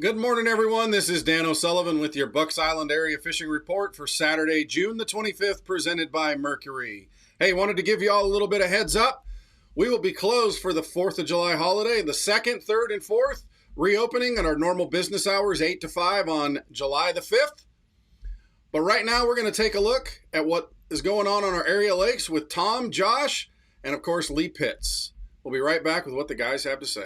Good morning, everyone. This is Dan O'Sullivan with your Bucks Island Area Fishing Report for Saturday, June the 25th, presented by Mercury. Hey, wanted to give you all a little bit of heads up. We will be closed for the 4th of July holiday, the 2nd, 3rd, and 4th, reopening at our normal business hours, 8 to 5 on July the 5th. But right now, we're going to take a look at what is going on our area lakes with Tom, Josh, and of course, Lee Pitts. We'll be right back with what the guys have to say.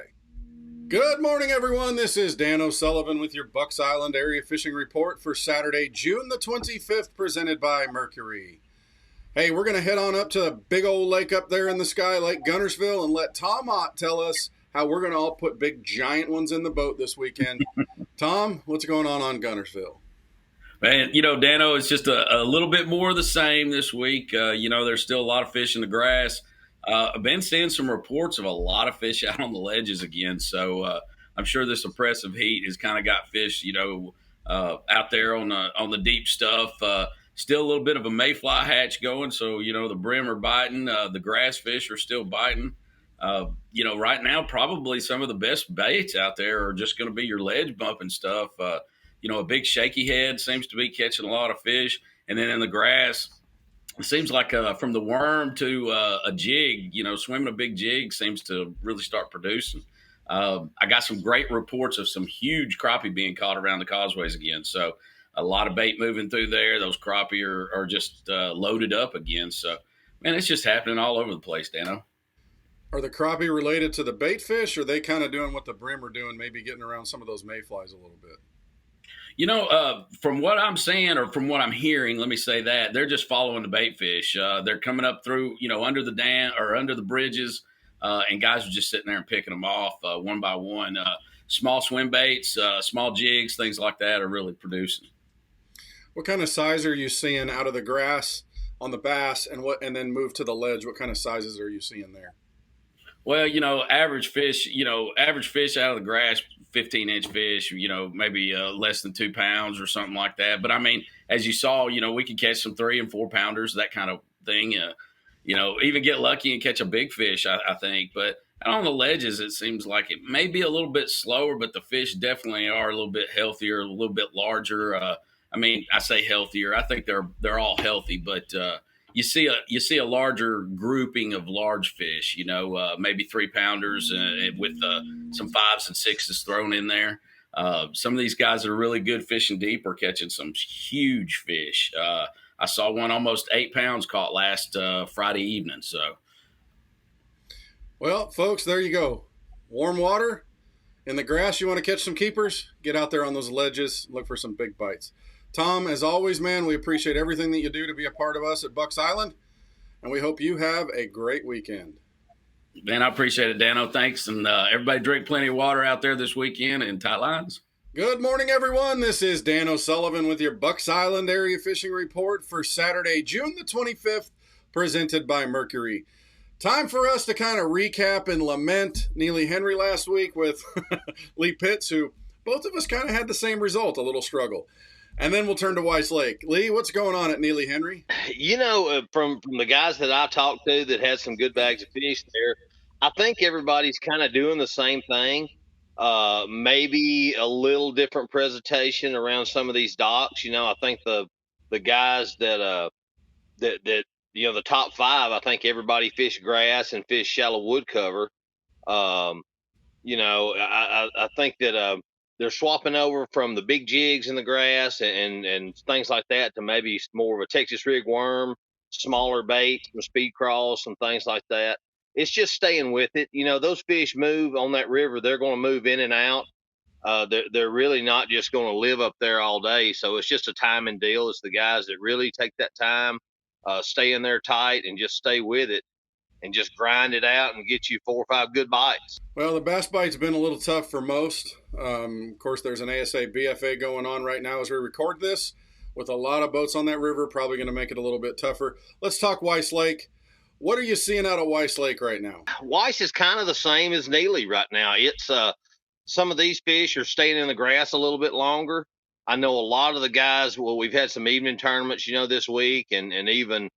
Good morning, everyone. This is Dan O'Sullivan with your Bucks Island Area Fishing Report for Saturday, June the 25th, presented by Mercury. Hey, we're going to head on up to a big old lake up there in the sky, Lake Guntersville, and let Tom Ott tell us how we're going to all put big giant ones in the boat this weekend. Tom, what's going on Guntersville? Man, Dano, it's just a little bit more of the same this week. There's still a lot of fish in the grass. I've been seeing some reports of a lot of fish out on the ledges again. So I'm sure this oppressive heat has kind of got fish, out there on the deep stuff. Still a little bit of a mayfly hatch going. So, the brim are biting. The grass fish are still biting. Right now, probably some of the best baits out there are just going to be your ledge bumping stuff. A big shaky head seems to be catching a lot of fish. And then in the grass, it seems like from the worm to a jig, swimming a big jig seems to really start producing. I got some great reports of some huge crappie being caught around the causeways again. So a lot of bait moving through there. Those crappie are just loaded up again. So, man, it's just happening all over the place, Dano. Are the crappie related to the bait fish, or are they kind of doing what the brim are doing, maybe getting around some of those mayflies a little bit? From what I'm saying or from what I'm hearing, let me say that they're just following the bait fish. They're coming up through, under the dam or under the bridges, and guys are just sitting there and picking them off one by one. Small swim baits, small jigs, things like that are really producing. What kind of size are you seeing out of the grass on the bass, and then move to the ledge? What kind of sizes are you seeing there? Well, average fish out of the grass, 15-inch fish, maybe less than 2 pounds or something like that. But I mean, as you saw, we could catch some 3 and 4 pounders, that kind of thing. Even get lucky and catch a big fish, I think. But out on the ledges, it seems like it may be a little bit slower, but the fish definitely are a little bit healthier, a little bit larger. I say healthier. I think they're all healthy, but you see a larger grouping of large fish, maybe 3 pounders with some 5s and 6s thrown in there. Some of these guys that are really good fishing deep are catching some huge fish. I saw one almost 8 pounds caught last Friday evening. So, well, folks, there you go. Warm water in the grass. You want to catch some keepers? Get out there on those ledges. Look for some big bites. Tom, as always, man, we appreciate everything that you do to be a part of us at Bucks Island, and we hope you have a great weekend. Man, I appreciate it, Dano. Thanks, and everybody drink plenty of water out there this weekend and tight lines. Good morning, everyone. This is Dan O'Sullivan with your Bucks Island Area Fishing Report for Saturday, June the 25th, presented by Mercury. Time for us to kind of recap and lament Neely Henry last week with Lee Pitts, who both of us kind of had the same result, a little struggle. And then we'll turn to Weiss Lake. Lee, what's going on at Neely Henry? From the guys that I talked to that had some good bags of fish there, I think everybody's kind of doing the same thing. Maybe a little different presentation around some of these docks. I think the guys that the top 5, I think everybody fished grass and fished shallow wood cover. I think that they're swapping over from the big jigs in the grass and things like that to maybe more of a Texas rig worm, smaller bait, some speed crawls, some things like that. It's just staying with it. Those fish move on that river. They're going to move in and out. They're really not just going to live up there all day. So it's just a timing deal. It's the guys that really take that time, stay in there tight and just stay with it and just grind it out and get you 4 or 5 good bites. Well, the bass bite's been a little tough for most. Of course, there's an ASA BFA going on right now as we record this, with a lot of boats on that river, probably going to make it a little bit tougher. Let's talk Weiss Lake. What are you seeing out of Weiss Lake right now? Weiss is kind of the same as Neely right now. It's some of these fish are staying in the grass a little bit longer. I know a lot of the guys, we've had some evening tournaments, this week, and even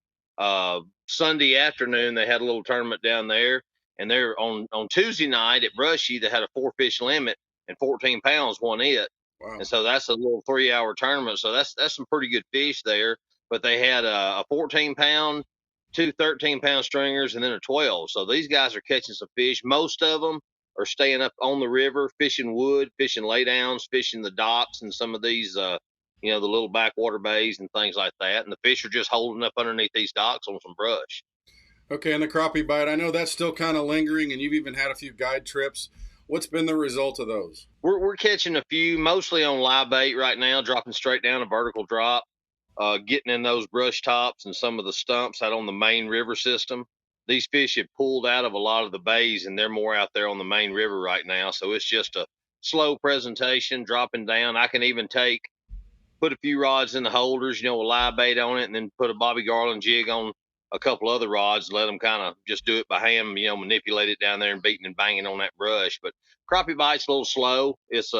Sunday afternoon, they had a little tournament down there. And they're on Tuesday night at Brushy, they had a 4-fish limit, and 14 pounds won it. Wow. And so that's a little 3-hour tournament. So that's some pretty good fish there. But they had a 14 pound, 2 13-pound stringers, and then a 12. So these guys are catching some fish. Most of them are staying up on the river, fishing wood, fishing laydowns, fishing the docks, and some of these, the little backwater bays and things like that. And the fish are just holding up underneath these docks on some brush. Okay, and the crappie bite, I know that's still kind of lingering, and you've even had a few guide trips. What's been the result of those? We're catching a few, mostly on live bait right now, dropping straight down a vertical drop, getting in those brush tops and some of the stumps out on the main river system. These fish have pulled out of a lot of the bays, and they're more out there on the main river right now. So it's just a slow presentation, dropping down. I can even put a few rods in the holders, with live bait on it, and then put a Bobby Garland jig on a couple other rods, let them kind of just do it by hand, manipulate it down there and beating and banging on that brush. But crappie bite's a little slow. It's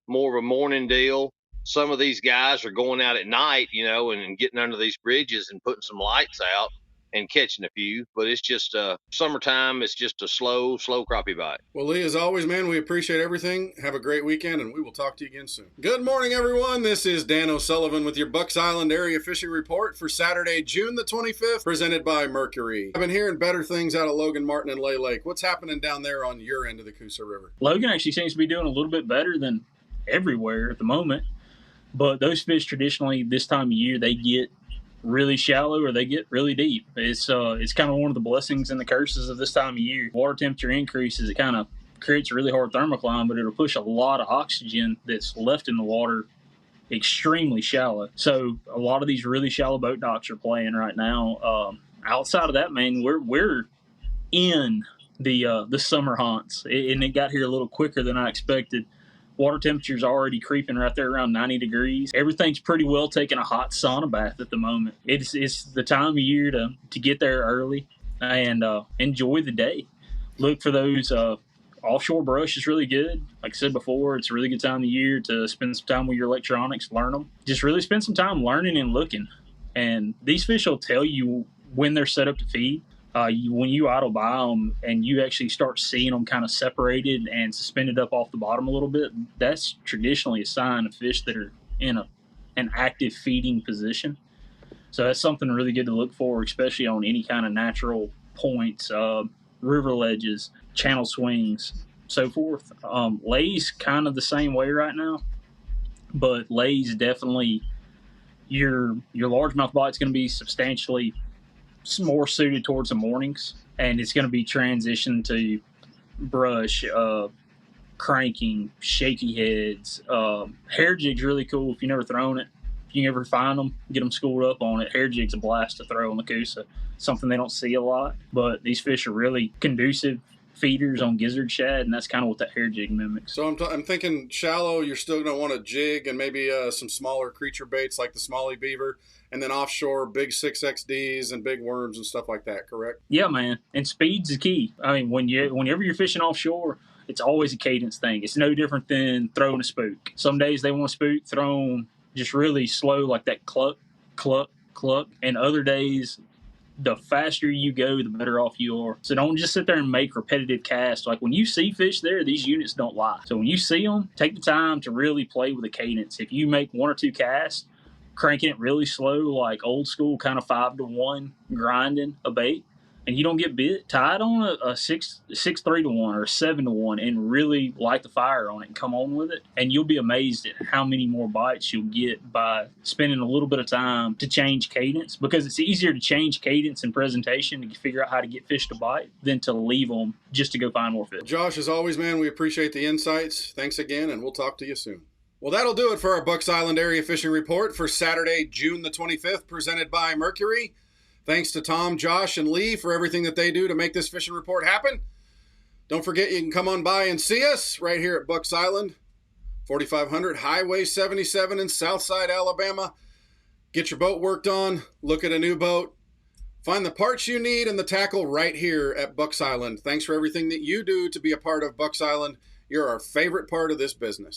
more of a morning deal. Some of these guys are going out at night, and getting under these bridges and putting some lights out and catching a few. But it's just summertime. It's just a slow crappie bite. Well, Lee, as always, man, we appreciate everything. Have a great weekend, and we will talk to you again soon. Good morning, everyone. This is Dan O'Sullivan with your Bucks Island Area Fishing Report for Saturday, June the 25th, presented by Mercury. I've been hearing better things out of Logan, Martin, and Lay Lake. What's happening down there on your end of the Coosa River? Logan actually seems to be doing a little bit better than everywhere at the moment. But those fish traditionally this time of year, they get really shallow or they get really deep. It's kind of one of the blessings and the curses of this time of year. Water temperature increases, it kind of creates a really hard thermocline, but it'll push a lot of oxygen that's left in the water extremely shallow. So a lot of these really shallow boat docks are playing right now. Outside of that, man, we're in the summer haunts, and it got here a little quicker than I expected. Water temperature's already creeping right there around 90 degrees. Everything's pretty well taking a hot sauna bath at the moment. It's the time of year to get there early and enjoy the day. Look for those offshore brush is really good. Like I said before, it's a really good time of year to spend some time with your electronics, learn them. Just really spend some time learning and looking. And these fish will tell you when they're set up to feed. When you idle by them and you actually start seeing them kind of separated and suspended up off the bottom a little bit, that's traditionally a sign of fish that are in an active feeding position. So that's something really good to look for, especially on any kind of natural points, river ledges, channel swings, so forth. Lay's kind of the same way right now, but Lay's definitely your largemouth bite's going to be substantially more suited towards the mornings, and it's going to be transitioned to brush, cranking, shaky heads. Hair jig's really cool if you never thrown it. If you ever find them, get them schooled up on it. Hair jig's a blast to throw on the Coosa. Something they don't see a lot, but these fish are really conducive feeders on gizzard shad, and that's kind of what that hair jig mimics. So I'm thinking shallow, you're still going to want a jig and maybe some smaller creature baits like the smallie beaver, and then offshore big 6XDs and big worms and stuff like that, correct? Yeah, man. And speed's the key. I mean, whenever you're fishing offshore, it's always a cadence thing. It's no different than throwing a spook. Some days they want a spook thrown just really slow, like that cluck, cluck, cluck. And other days, the faster you go, the better off you are. So don't just sit there and make repetitive casts. Like when you see fish there, these units don't lie. So when you see them, take the time to really play with the cadence. If you make 1 or 2 casts, cranking it really slow, like old school kind of 5-to-1 grinding a bait, and you don't get bit, tie it on a 6-3-to-1 or a 7-to-1 and really light the fire on it and come on with it. And you'll be amazed at how many more bites you'll get by spending a little bit of time to change cadence, because it's easier to change cadence and presentation to figure out how to get fish to bite than to leave them just to go find more fish. Josh, as always, man, we appreciate the insights. Thanks again, and we'll talk to you soon. Well, that'll do it for our Bucks Island Area Fishing Report for Saturday, June the 25th, presented by Mercury. Thanks to Tom, Josh, and Lee for everything that they do to make this fishing report happen. Don't forget you can come on by and see us right here at Bucks Island, 4500 Highway 77 in Southside, Alabama. Get your boat worked on, look at a new boat, find the parts you need and the tackle right here at Bucks Island. Thanks for everything that you do to be a part of Bucks Island. You're our favorite part of this business.